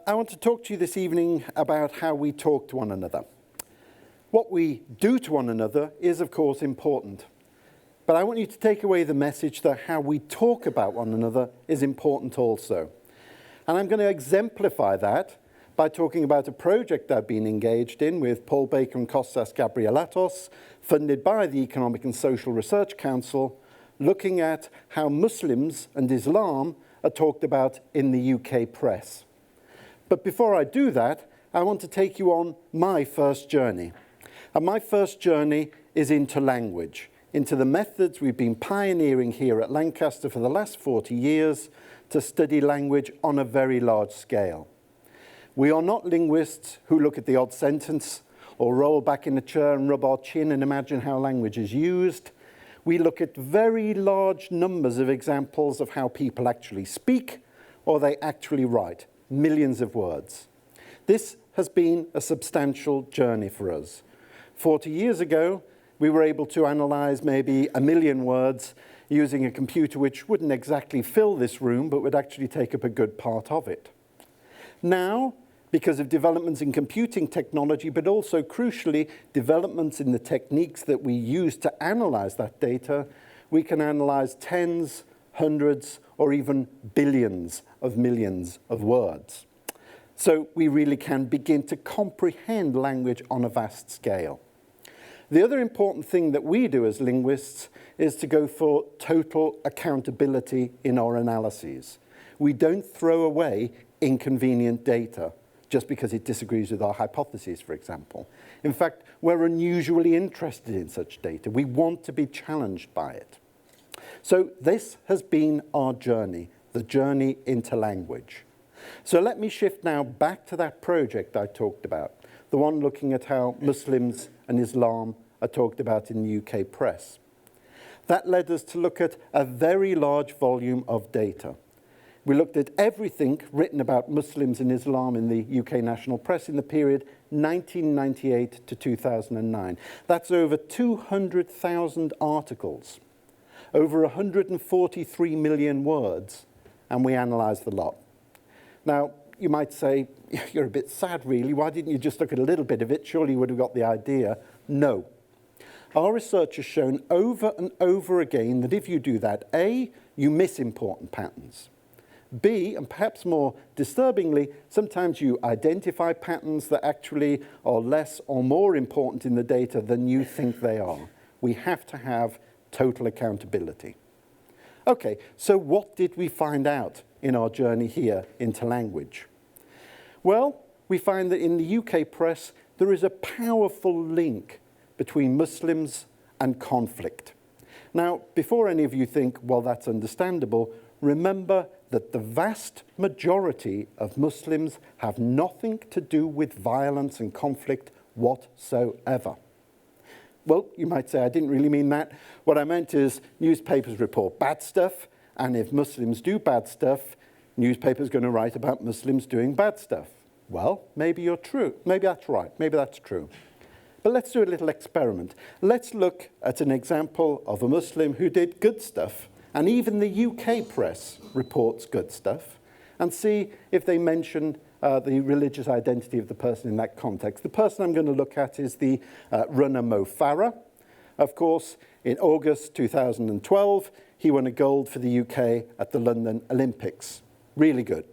I want to talk to you this evening about how we talk to one another. What we do to one another is, of course, important. But I want you to take away the message that how we talk about one another is important also. And I'm going to exemplify that by talking about a project I've been engaged in with Paul Baker and Kostas Gabrielatos, funded by the Economic and Social Research Council, looking at how Muslims and Islam are talked about in the UK press. But before I do that, I want to take you on my first journey. And my first journey is into language, into the methods we've been pioneering here at Lancaster for the last 40 years to study language on a very large scale. We are not linguists who look at the odd sentence or roll back in a chair and rub our chin and imagine how language is used. We look at very large numbers of examples of how people actually speak or they actually write, millions of words. This has been a substantial journey for us. 40 years ago, we were able to analyze maybe 1 million words using a computer which wouldn't exactly fill this room, but would actually take up a good part of it. Now, because of developments in computing technology, but also crucially, developments in the techniques that we use to analyze that data, we can analyze tens, hundreds, or even billions of millions of words. So we really can begin to comprehend language on a vast scale. The other important thing that we do as linguists is to go for total accountability in our analyses. We don't throw away inconvenient data just because it disagrees with our hypotheses, for example. In fact, we're unusually interested in such data. We want to be challenged by it. So this has been our journey, the journey into language. So let me shift now back to that project I talked about, the one looking at how Muslims and Islam are talked about in the UK press. That led us to look at a very large volume of data. We looked at everything written about Muslims and Islam in the UK national press in the period 1998 to 2009. That's over 200,000 articles, over 143 million words, and we analysed the lot. Now, you might say, you're a bit sad, really. Why didn't you just look at a little bit of it? Surely you would have got the idea. No. Our research has shown over and over again that if you do that, A, you miss important patterns. B, and perhaps more disturbingly, sometimes you identify patterns that actually are less or more important in the data than you think they are. We have to have total accountability. Okay, so what did we find out in our journey here into language? Well, we find that in the UK press, there is a powerful link between Muslims and conflict. Now, before any of you think, well, that's understandable, remember that the vast majority of Muslims have nothing to do with violence and conflict whatsoever. Well, you might say, I didn't really mean that. What I meant is newspapers report bad stuff, and if Muslims do bad stuff, newspapers are going to write about Muslims doing bad stuff. Well, maybe you're true. Maybe that's right. Maybe that's true. But let's do a little experiment. Let's look at an example of a Muslim who did good stuff, and even the UK press reports good stuff, and see if they mention the religious identity of the person in that context. The person I'm going to look at is the runner Mo Farah. Of course, in August 2012, he won a gold for the UK at the London Olympics. Really good.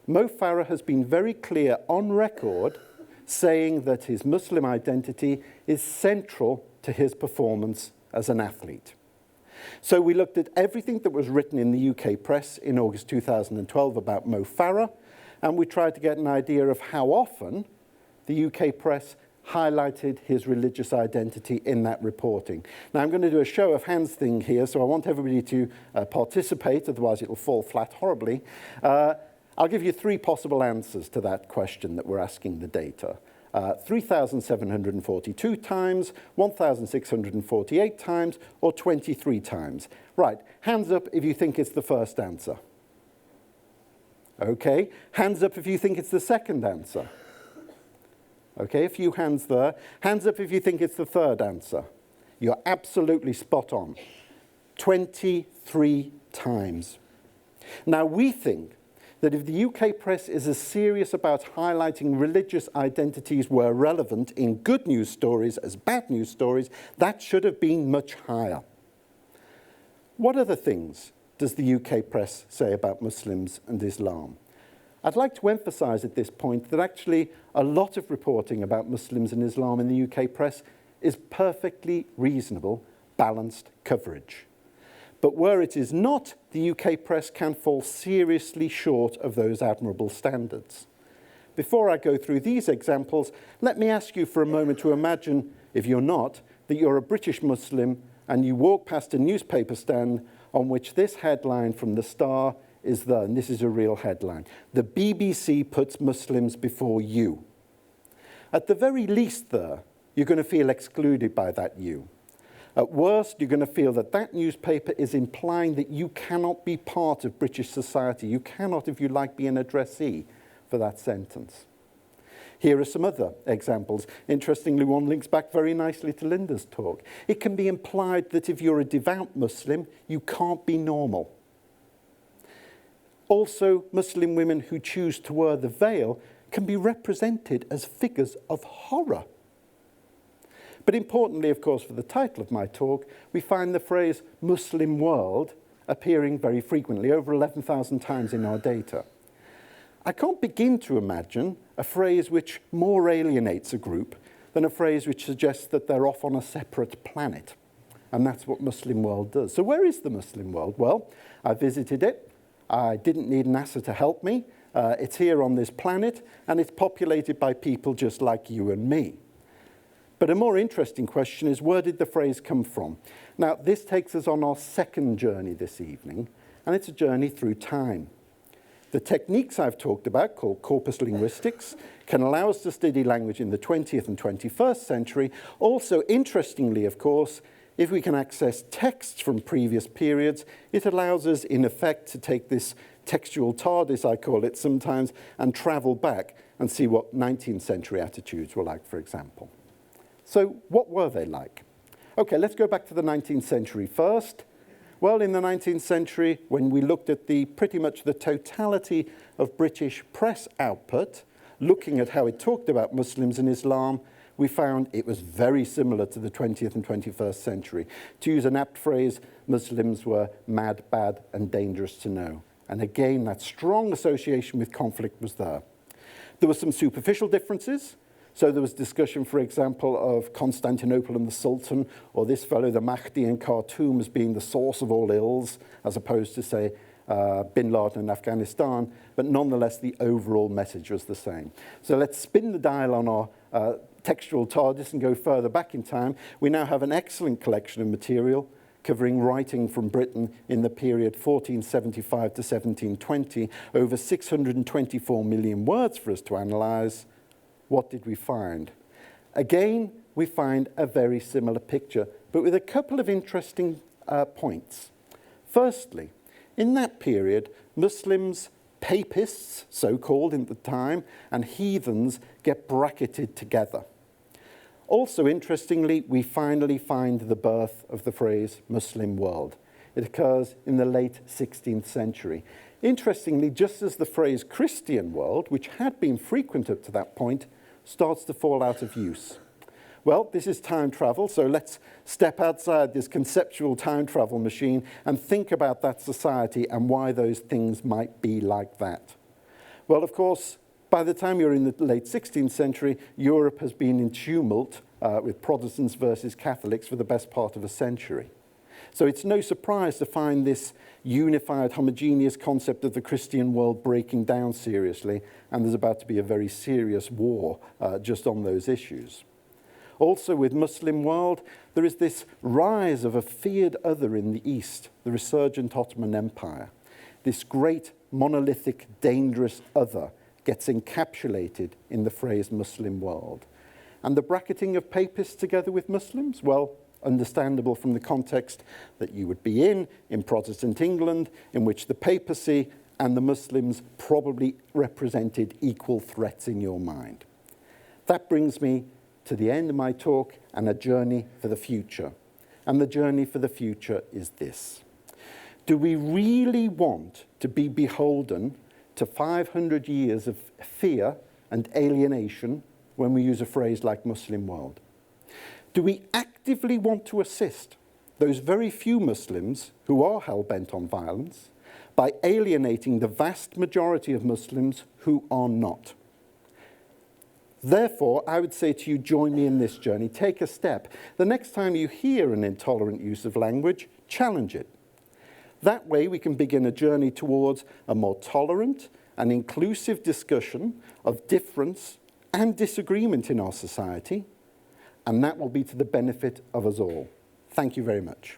Mo Farah has been very clear on record saying that his Muslim identity is central to his performance as an athlete. So we looked at everything that was written in the UK press in August 2012 about Mo Farah, and we tried to get an idea of how often the UK press highlighted his religious identity in that reporting. Now, I'm going to do a show of hands thing here, so I want everybody to participate, otherwise it'll fall flat horribly. I'll give you 3 possible answers to that question that we're asking the data. 3,742 times, 1,648 times, or 23 times. Right, hands up if you think it's the first answer. Okay, hands up if you think it's the second answer. Okay, a few hands there. Hands up if you think it's the third answer. You're absolutely spot on. 23 times. Now, we think that if the UK press is as serious about highlighting religious identities where relevant in good news stories as bad news stories, that should have been much higher. What other things does the UK press say about Muslims and Islam? I'd like to emphasize at this point that actually a lot of reporting about Muslims and Islam in the UK press is perfectly reasonable, balanced coverage. But where it is not, the UK press can fall seriously short of those admirable standards. Before I go through these examples, let me ask you for a moment to imagine, if you're not, that you're a British Muslim and you walk past a newspaper stand on which this headline from the Star is there, and this is a real headline: "The BBC puts Muslims before you." At the very least there, you're going to feel excluded by that you. At worst, you're going to feel that that newspaper is implying that you cannot be part of British society. You cannot, if you like, be an addressee for that sentence. Here are some other examples. Interestingly, one links back very nicely to Linda's talk. It can be implied that if you're a devout Muslim, you can't be normal. Also, Muslim women who choose to wear the veil can be represented as figures of horror. But importantly, of course, for the title of my talk, we find the phrase Muslim world appearing very frequently, over 11,000 times in our data. I can't begin to imagine a phrase which more alienates a group than a phrase which suggests that they're off on a separate planet. And that's what Muslim world does. So where is the Muslim world? Well, I visited it. I didn't need NASA to help me. It's here on this planet, and it's populated by people just like you and me. But a more interesting question is, where did the phrase come from? Now, this takes us on our second journey this evening, and it's a journey through time. The techniques I've talked about, called corpus linguistics, can allow us to study language in the 20th and 21st century. Also, interestingly, of course, if we can access texts from previous periods, it allows us, in effect, to take this textual TARDIS, I call it sometimes, and travel back and see what 19th century attitudes were like, for example. So what were they like? Okay, let's go back to the 19th century first. Well, in the 19th century, when we looked at pretty much the totality of British press output, looking at how it talked about Muslims and Islam, we found it was very similar to the 20th and 21st century. To use an apt phrase, Muslims were mad, bad, and dangerous to know. And again, that strong association with conflict was there. There were some superficial differences. So there was discussion, for example, of Constantinople and the Sultan, or this fellow, the Mahdi in Khartoum, as being the source of all ills, as opposed to, say, Bin Laden in Afghanistan. But nonetheless, the overall message was the same. So let's spin the dial on our textual TARDIS and go further back in time. We now have an excellent collection of material covering writing from Britain in the period 1475 to 1720, over 624 million words for us to analyse. What did we find? Again, we find a very similar picture, but with a couple of interesting points. Firstly, in that period, Muslims, papists, so-called in the time, and heathens get bracketed together. Also, interestingly, we finally find the birth of the phrase Muslim world. It occurs in the late 16th century. Interestingly, just as the phrase Christian world, which had been frequent up to that point, starts to fall out of use. Well, this is time travel, so let's step outside this conceptual time travel machine and think about that society and why those things might be like that. Well, of course, by the time you're in the late 16th century, Europe has been in tumult with Protestants versus Catholics for the best part of a century. So it's no surprise to find this unified, homogeneous concept of the Christian world breaking down seriously, and there's about to be a very serious war just on those issues. Also, with Muslim world, there is this rise of a feared other in the East, the resurgent Ottoman Empire. This great, monolithic, dangerous other gets encapsulated in the phrase Muslim world. And the bracketing of papists together with Muslims? Well, understandable from the context that you would be in Protestant England, in which the papacy and the Muslims probably represented equal threats in your mind. That brings me to the end of my talk and a journey for the future. And the journey for the future is this. Do we really want to be beholden to 500 years of fear and alienation when we use a phrase like Muslim world? Do we actively want to assist those very few Muslims who are hell-bent on violence by alienating the vast majority of Muslims who are not? Therefore, I would say to you, join me in this journey. Take a step. The next time you hear an intolerant use of language, challenge it. That way we can begin a journey towards a more tolerant and inclusive discussion of difference and disagreement in our society, and that will be to the benefit of us all. Thank you very much.